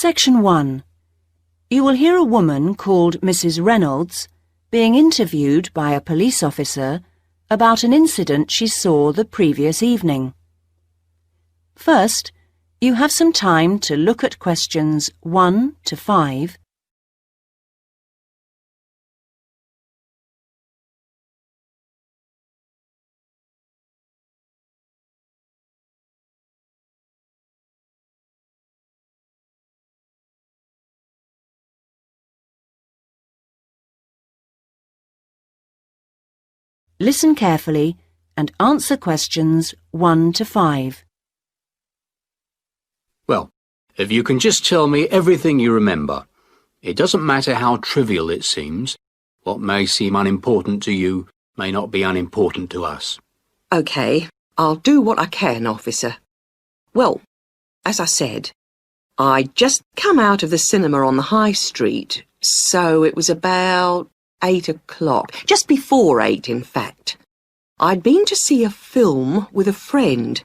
Section 1. You will hear a woman called Mrs. Reynolds being interviewed by a police officer about an incident she saw the previous evening. First, you have some time to look at questions 1 to 5. Listen carefully and answer questions 1 to 5. Well, if you can just tell me everything you remember. It doesn't matter how trivial it seems. What may seem unimportant to you may not be unimportant to us. OK, I'll do what I can, officer. Well, as I said, I'd just come out of the cinema on the high street, so it was about 8 o'clock, just before 8, in fact. I'd been to see a film with a friend,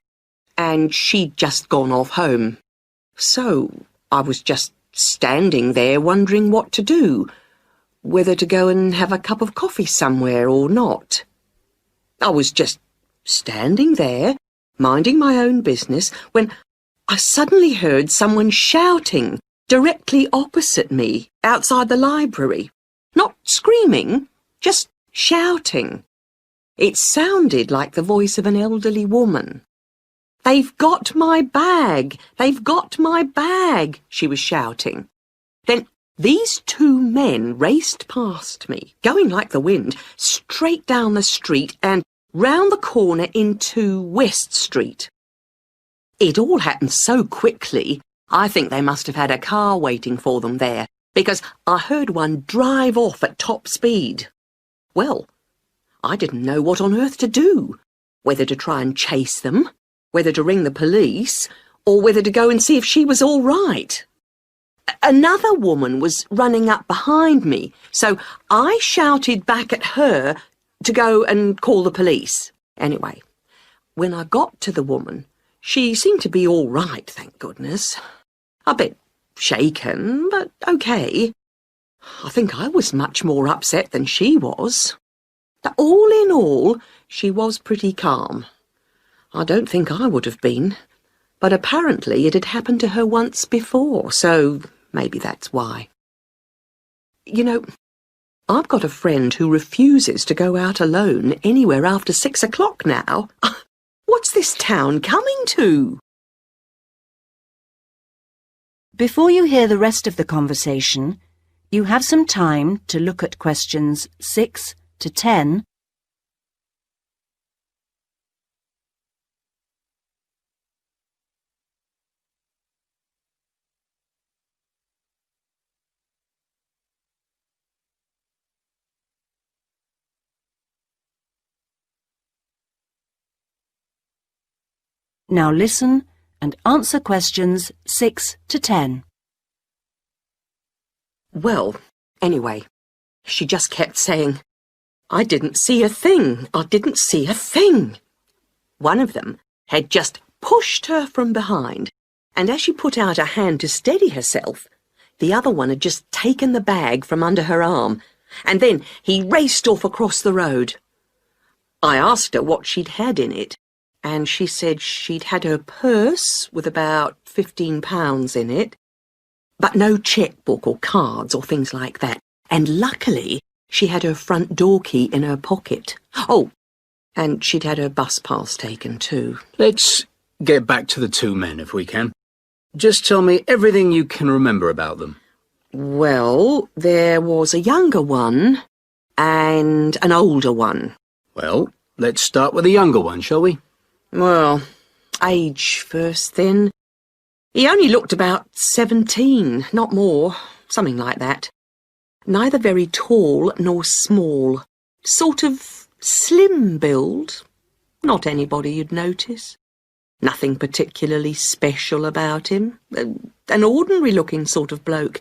and she'd just gone off home. So I was just standing there wondering what to do, whether to go and have a cup of coffee somewhere or not. I was just standing there, minding my own business, when I suddenly heard someone shouting directly opposite me outside the library. Not screaming, just shouting. It sounded like the voice of an elderly woman. "They've got my bag! They've got my bag!" she was shouting. Then these two men raced past me, going like the wind, straight down the street and round the corner into West Street. It all happened so quickly, I think they must have had a car waiting for them there, because I heard one drive off at top speed. Well, I didn't know what on earth to do, whether to try and chase them, whether to ring the police, or whether to go and see if she was all right. Another woman was running up behind me, so I shouted back at her to go and call the police. Anyway, when I got to the woman, she seemed to be all right, thank goodness. A bit shaken, but OK. I think I was much more upset than she was. All in all, she was pretty calm. I don't think I would have been, but apparently it had happened to her once before, so maybe that's why. You know, I've got a friend who refuses to go out alone anywhere after 6 o'clock now. What's this town coming to? Before you hear the rest of the conversation, you have some time to look at questions 6 to 10. Now listen and answer questions 6 to 10. Well, anyway, she just kept saying, "I didn't see a thing. I didn't see a thing." One of them had just pushed her from behind, and as she put out a hand to steady herself, the other one had just taken the bag from under her arm, and then he raced off across the road. I asked her what she'd had in it, and she said she'd had her purse with about £15 in it, but no chequebook or cards or things like that, and luckily she had her front door key in her pocket. Oh, and she'd had her bus pass taken too. Let's get back to the two men, if we can. Just tell me everything you can remember about them. Well, there was a younger one and an older one. Well, let's start with the younger one, shall we? Well, age first then. He only looked about 17, not more, something like that. Neither very tall nor small. Sort of slim build. Not anybody you'd notice. Nothing particularly special about him. An ordinary-looking sort of bloke.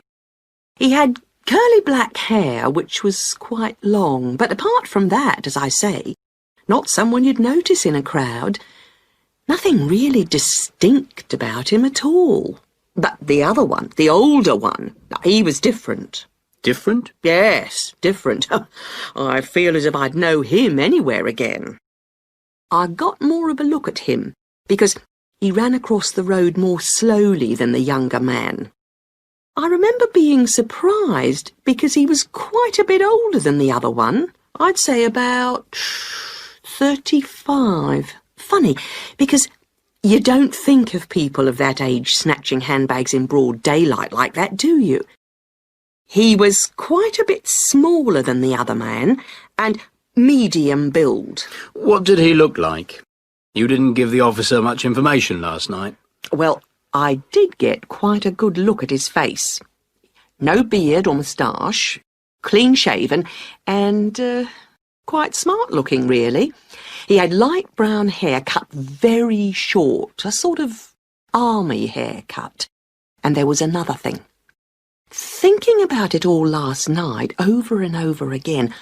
He had curly black hair, which was quite long, but apart from that, as I say, not someone you'd notice in a crowd. Nothing really distinct about him at all. But the other one, the older one, he was different. Different? Yes, different. I feel as if I'd know him anywhere again. I got more of a look at him because he ran across the road more slowly than the younger man. I remember being surprised because he was quite a bit older than the other one. I'd say about 35. Funny, because you don't think of people of that age snatching handbags in broad daylight like that, do you? He was quite a bit smaller than the other man and medium build. What did he look like? You didn't give the officer much information last night. Well, I did get quite a good look at his face. No beard or moustache, clean-shaven, and quite smart-looking, really. He had light brown hair cut very short, a sort of army haircut. And there was another thing. Thinking about it all last night, over and over again,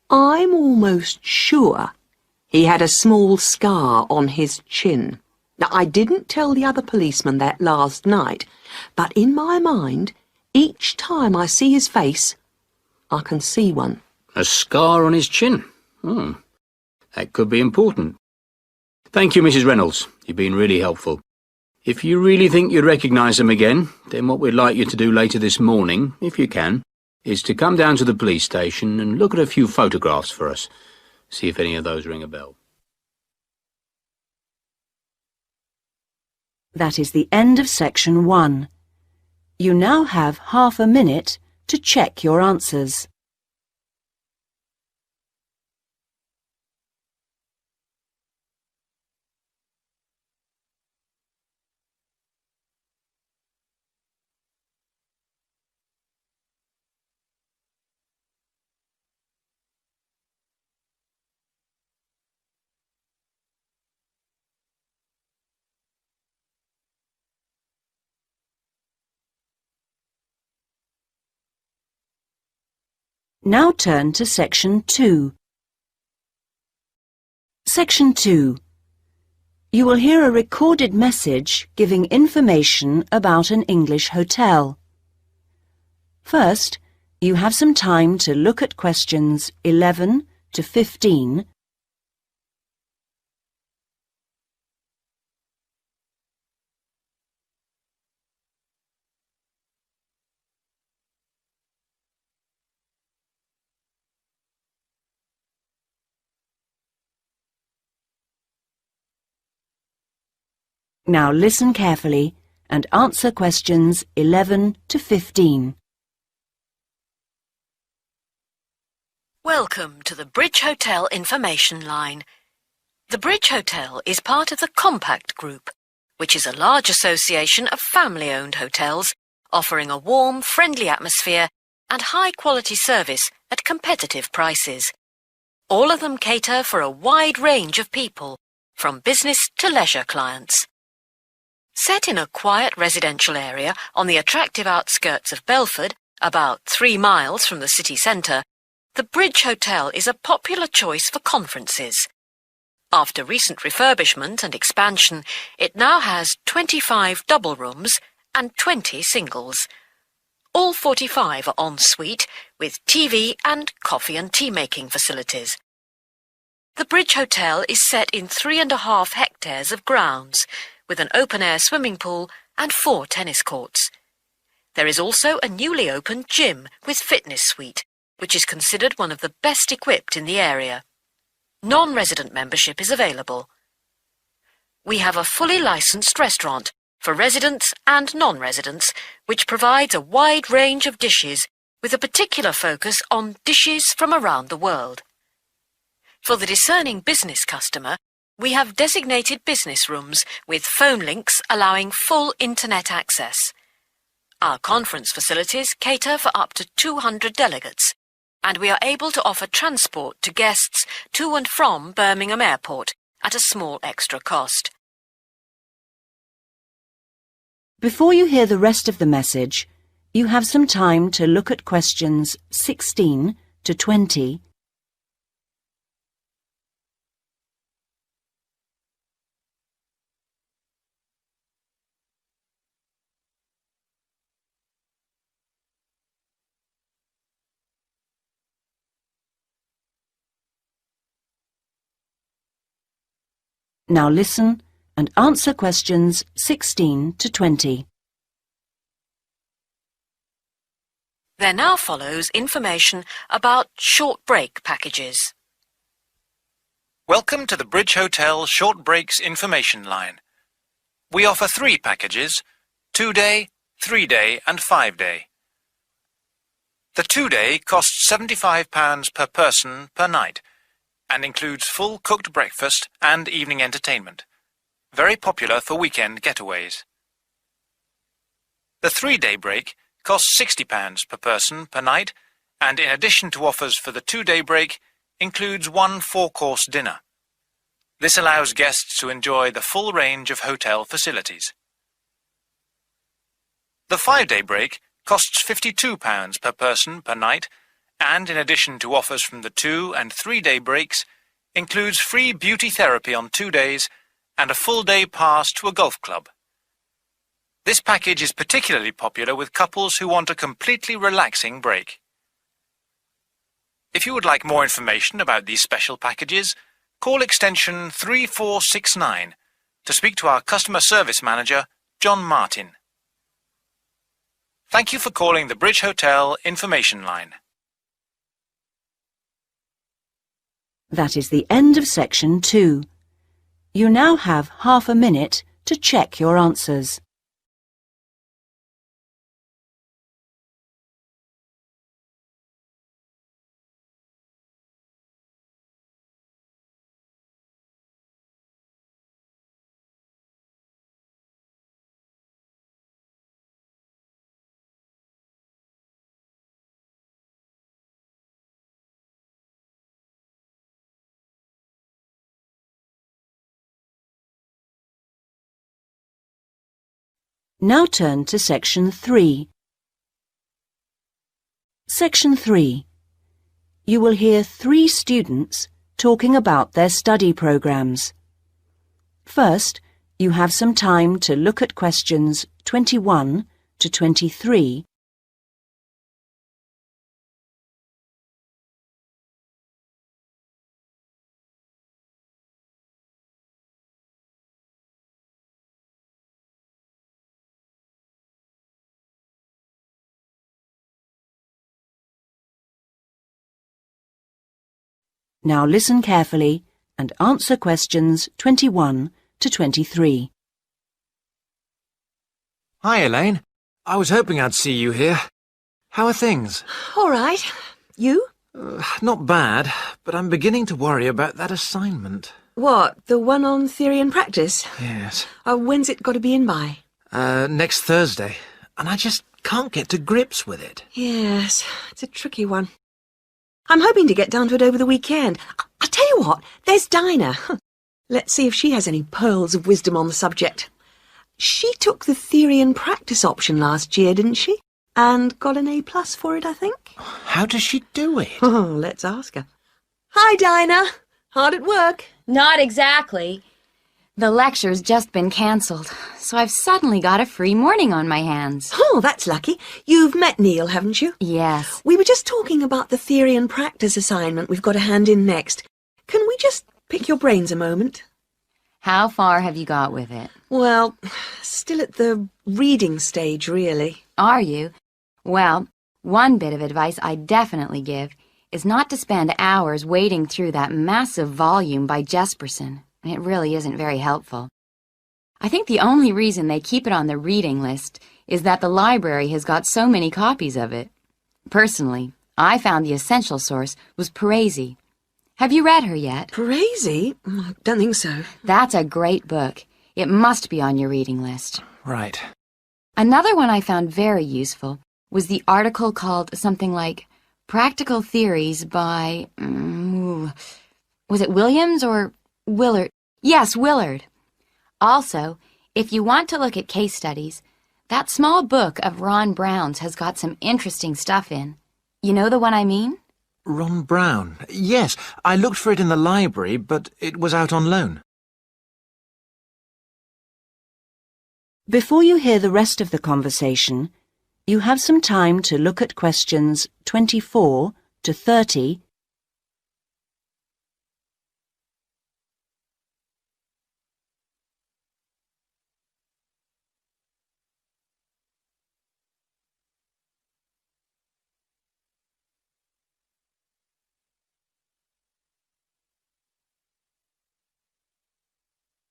I'm almost sure he had a small scar on his chin. Now, I didn't tell the other policeman that last night, but in my mind, each time I see his face, I can see one. A scar on his chin? That could be important. Thank you, Mrs. Reynolds. You've been really helpful. If you really think you'd recognise him again, then what we'd like you to do later this morning, if you can, is to come down to the police station and look at a few photographs for us. See if any of those ring a bell. That is the end of section 1. You now have half a minute to check your answers. Now turn to section 2. Section 2. You will hear a recorded message giving information about an English hotel. First, you have some time to look at questions 11 to 15. Now listen carefully and answer questions 11 to 15. Welcome to the Bridge Hotel Information Line. The Bridge Hotel is part of the Compact Group, which is a large association of family-owned hotels offering a warm, friendly atmosphere and high-quality service at competitive prices. All of them cater for a wide range of people, from business to leisure clients. Set in a quiet residential area on the attractive outskirts of Belford, about 3 miles from the city centre, the Bridge Hotel is a popular choice for conferences. After recent refurbishment and expansion, it now has 25 double rooms and 20 singles. All 45 are en suite, with TV and coffee and tea-making facilities. The Bridge Hotel is set in 3.5 hectares of grounds, with an open-air swimming pool and 4 tennis courts. There is also a newly opened gym with fitness suite, which is considered one of the best equipped in the area. Non-resident membership is available. We have a fully licensed restaurant for residents and non-residents, which provides a wide range of dishes with a particular focus on dishes from around the world. For the discerning business customer, we have designated business rooms with phone links allowing full internet access. Our conference facilities cater for up to 200 delegates, and we are able to offer transport to guests to and from Birmingham Airport at a small extra cost. Before you hear the rest of the message, you have some time to look at questions 16 to 20. Now listen and answer questions 16 to 20. There now follows information about short break packages. Welcome to the Bridge Hotel Short Breaks Information Line. We offer 3 packages: 2-day, 3-day and 5-day. The 2-day costs £75 per person per night and includes full cooked breakfast and evening entertainment. Very popular for weekend getaways. The 3-day break costs £60 per person per night and, in addition to offers for the 2-day break, includes 1 4-course dinner. This allows guests to enjoy the full range of hotel facilities. The 5-day break costs £52 per person per night and, in addition to offers from the 2- and 3-day breaks, includes free beauty therapy on 2 days and a full-day pass to a golf club. This package is particularly popular with couples who want a completely relaxing break. If you would like more information about these special packages, call extension 3469 to speak to our customer service manager, John Martin. Thank you for calling the Bridge Hotel Information Line. That is the end of section 2. You now have half a minute to check your answers. Now turn to section 3. Section 3. You will hear 3 students talking about their study programs. First, you have some time to look at questions 21 to 23. Now listen carefully and answer questions 21 to 23. Hi, Elaine. I was hoping I'd see you here. How are things? All right. You? Not bad, but I'm beginning to worry about that assignment. What, the one on theory and practice? Yes. When's it got to be in by? Next Thursday. And I just can't get to grips with it. Yes, it's a tricky one. I'm hoping to get down to it over the weekend. I'll tell you what, there's Dinah. Let's see if she has any pearls of wisdom on the subject. She took the theory and practice option last year, didn't she? And got an A+ for it, I think. How does she do it? Oh, let's ask her. Hi, Dinah. Hard at work? Not exactly. The lecture's just been cancelled, so I've suddenly got a free morning on my hands. Oh, that's lucky. You've met Neil, haven't you? Yes. We were just talking about the theory and practice assignment we've got to hand in next. Can we just pick your brains a moment? How far have you got with it? Well, still at the reading stage, really. Are you? Well, one bit of advice I definitely give is not to spend hours wading through that massive volume by Jesperson. It really isn't very helpful. I think the only reason they keep it on the reading list is that the library has got so many copies of it. Personally, I found the essential source was Peregrine. Have you read her yet? Peregrine? Don't think so. That's a great book. It must be on your reading list. Right. Another one I found very useful was the article called something like Practical Theories by... was it Williams or Willard? Yes, Willard. Also, if you want to look at case studies, that small book of Ron Brown's has got some interesting stuff in. You know the one I mean? Ron Brown. Yes, I looked for it in the library, but it was out on loan. Before you hear the rest of the conversation, you have some time to look at questions 24 to 30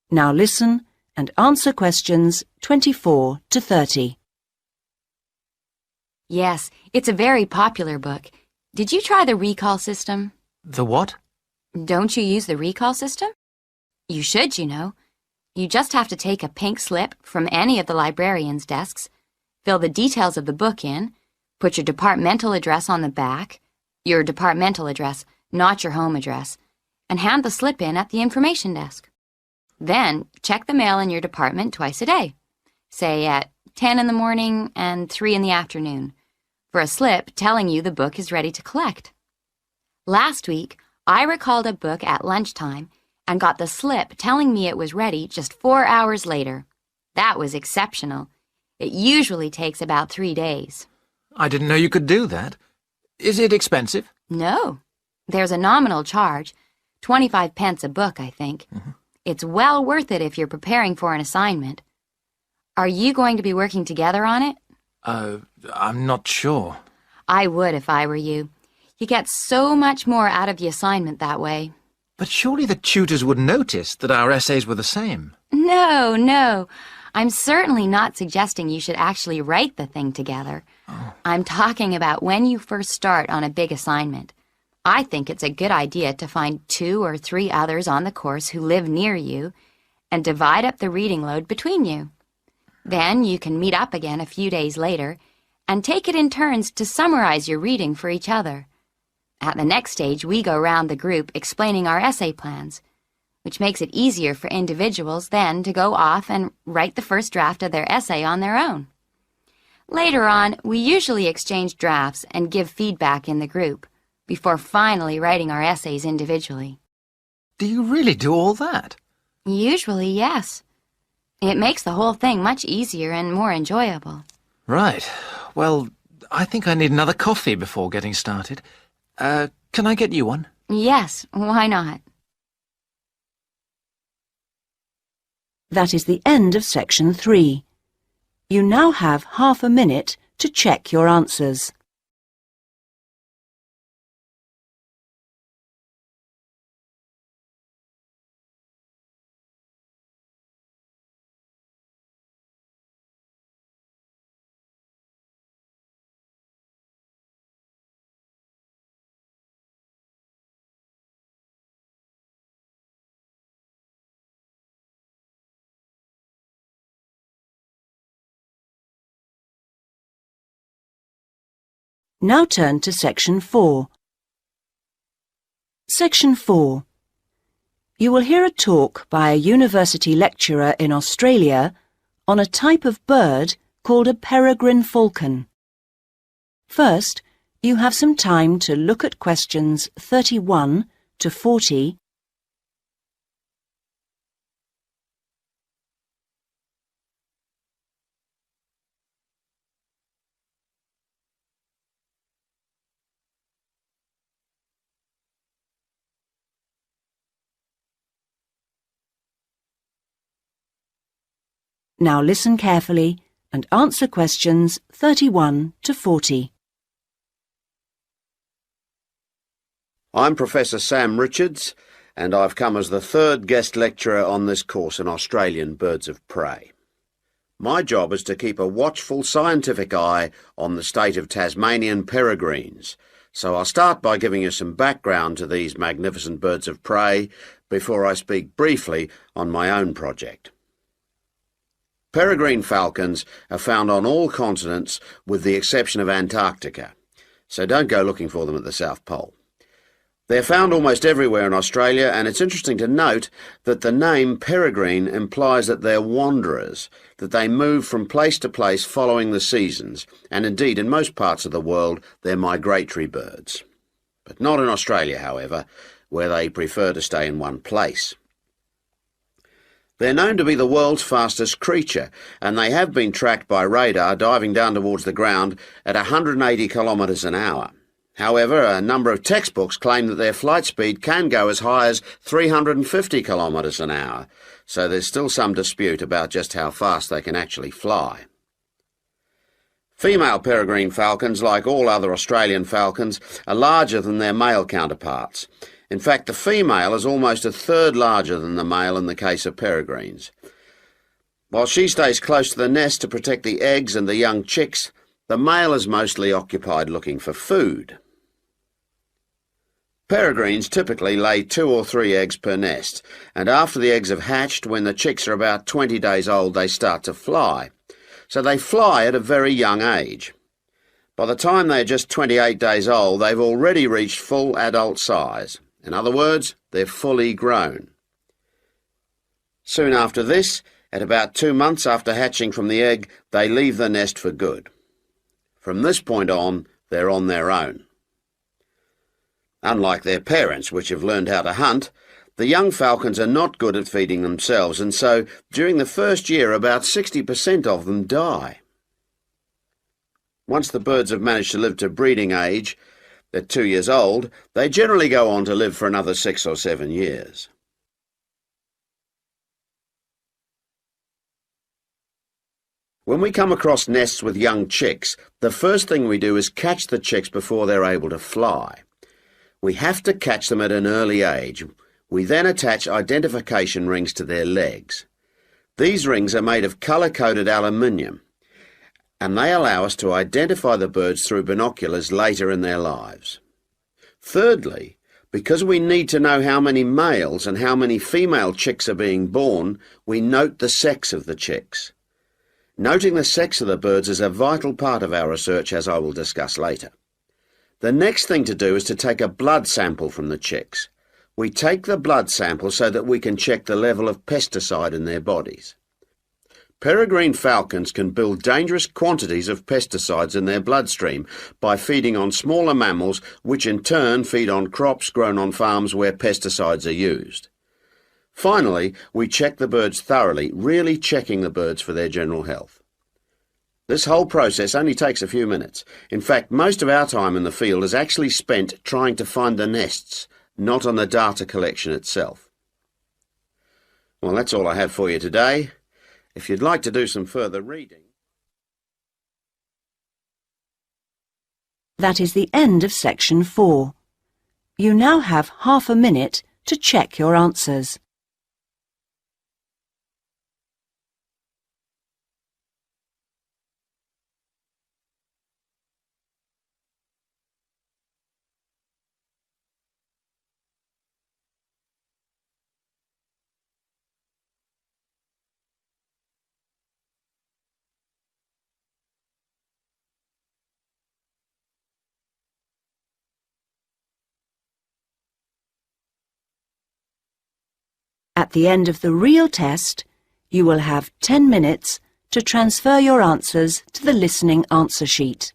Now listen and answer questions 24 to 30. Yes, it's a very popular book. Did you try the recall system? The what? Don't you use the recall system? You should, you know. You just have to take a pink slip from any of the librarian's desks, fill the details of the book in, put your departmental address on the back, your departmental address, not your home address, and hand the slip in at the information desk. Then check the mail in your department twice a day, say at 10 in the morning and 3 in the afternoon, for a slip telling you the book is ready to collect. Last week, I recalled a book at lunchtime and got the slip telling me it was ready just 4 hours later. That was exceptional. It usually takes about 3 days. I didn't know you could do that. Is it expensive? No. There's a nominal charge, 25 pence a book, I think. It's well worth it if you're preparing for an assignment. Are you going to be working together on it? I'm not sure. I would if I were you. You get so much more out of the assignment that way. But surely the tutors would notice that our essays were the same. No. I'm certainly not suggesting you should actually write the thing together. I'm talking about when you first start on a big assignment. I think it's a good idea to find 2 or 3 others on the course who live near you and divide up the reading load between you. Then you can meet up again a few days later and take it in turns to summarize your reading for each other. At the next stage, we go round the group explaining our essay plans, which makes it easier for individuals then to go off and write the first draft of their essay on their own. Later on, we usually exchange drafts and give feedback in the group before finally writing our essays individually. Do you really do all that? Usually, yes. It makes the whole thing much easier and more enjoyable. Right. Well, I think I need another coffee before getting started. Can I get you one? Yes, why not? That is the end of section 3. You now have half a minute to check your answers. Now turn to section 4. Section 4. You will hear a talk by a university lecturer in Australia on a type of bird called a peregrine falcon. First, you have some time to look at questions 31 to 40. Now listen carefully and answer questions 31 to 40. I'm Professor Sam Richards, and I've come as the 3rd guest lecturer on this course in Australian birds of prey. My job is to keep a watchful scientific eye on the state of Tasmanian peregrines, so I'll start by giving you some background to these magnificent birds of prey before I speak briefly on my own project. Peregrine falcons are found on all continents with the exception of Antarctica, so don't go looking for them at the South Pole. They're found almost everywhere in Australia, and it's interesting to note that the name peregrine implies that they're wanderers, that they move from place to place following the seasons, and indeed in most parts of the world they're migratory birds. But not in Australia, however, where they prefer to stay in one place. They're known to be the world's fastest creature, and they have been tracked by radar diving down towards the ground at 180 kilometres an hour. However, a number of textbooks claim that their flight speed can go as high as 350 kilometres an hour, so there's still some dispute about just how fast they can actually fly. Female peregrine falcons, like all other Australian falcons, are larger than their male counterparts, In fact, the female is almost a third larger than the male in the case of peregrines. While she stays close to the nest to protect the eggs and the young chicks, the male is mostly occupied looking for food. Peregrines typically lay 2 or 3 eggs per nest, and after the eggs have hatched, when the chicks are about 20 days old, they start to fly. So they fly at a very young age. By the time they're just 28 days old, they've already reached full adult size. In other words, they're fully grown. Soon after this, at about 2 months after hatching from the egg, they leave the nest for good. From this point on, they're on their own. Unlike their parents, which have learned how to hunt, the young falcons are not good at feeding themselves, and so during the first year about 60% of them die. Once the birds have managed to live to breeding age, at 2 years old, they generally go on to live for another 6 or 7 years. When we come across nests with young chicks, the first thing we do is catch the chicks before they're able to fly. We have to catch them at an early age. We then attach identification rings to their legs. These rings are made of colour-coded aluminium, and they allow us to identify the birds through binoculars later in their lives. Thirdly, because we need to know how many males and how many female chicks are being born, we note the sex of the chicks. Noting the sex of the birds is a vital part of our research, as I will discuss later. The next thing to do is to take a blood sample from the chicks. We take the blood sample so that we can check the level of pesticide in their bodies. Peregrine falcons can build dangerous quantities of pesticides in their bloodstream by feeding on smaller mammals, which in turn feed on crops grown on farms where pesticides are used. Finally, we check the birds thoroughly, really checking the birds for their general health. This whole process only takes a few minutes. In fact, most of our time in the field is actually spent trying to find the nests, not on the data collection itself. Well, that's all I have for you today. If you'd like to do some further reading... That is the end of section 4. You now have half a minute to check your answers. At the end of the real test, you will have 10 minutes to transfer your answers to the listening answer sheet.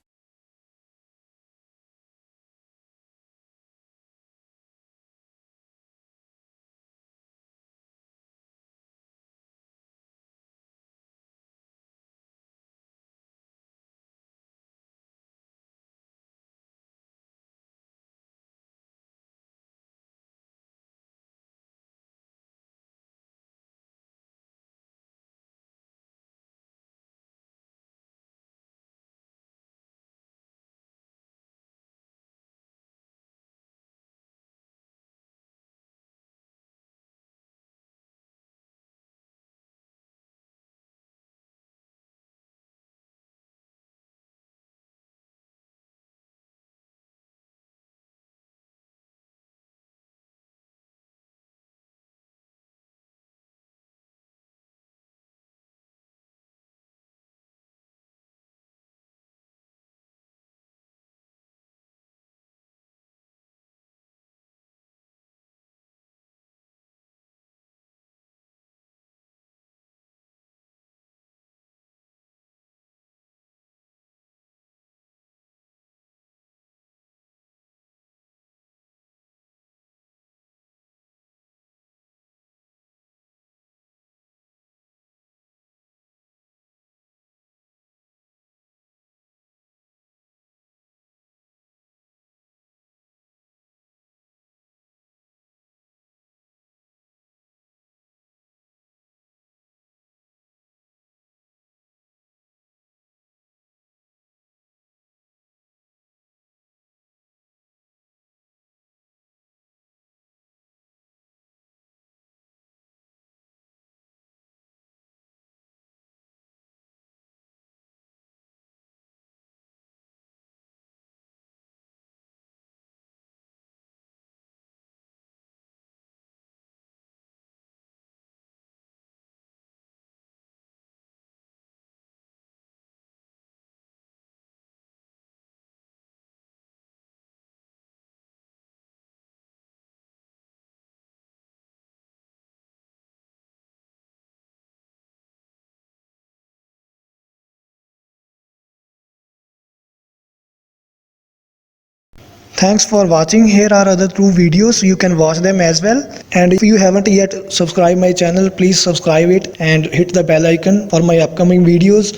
Thanks for watching. Here are other 2 videos. You can watch them as well. And if you haven't yet subscribed my channel, please subscribe it and hit the bell icon for my upcoming videos,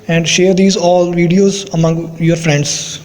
and share these all videos among your friends.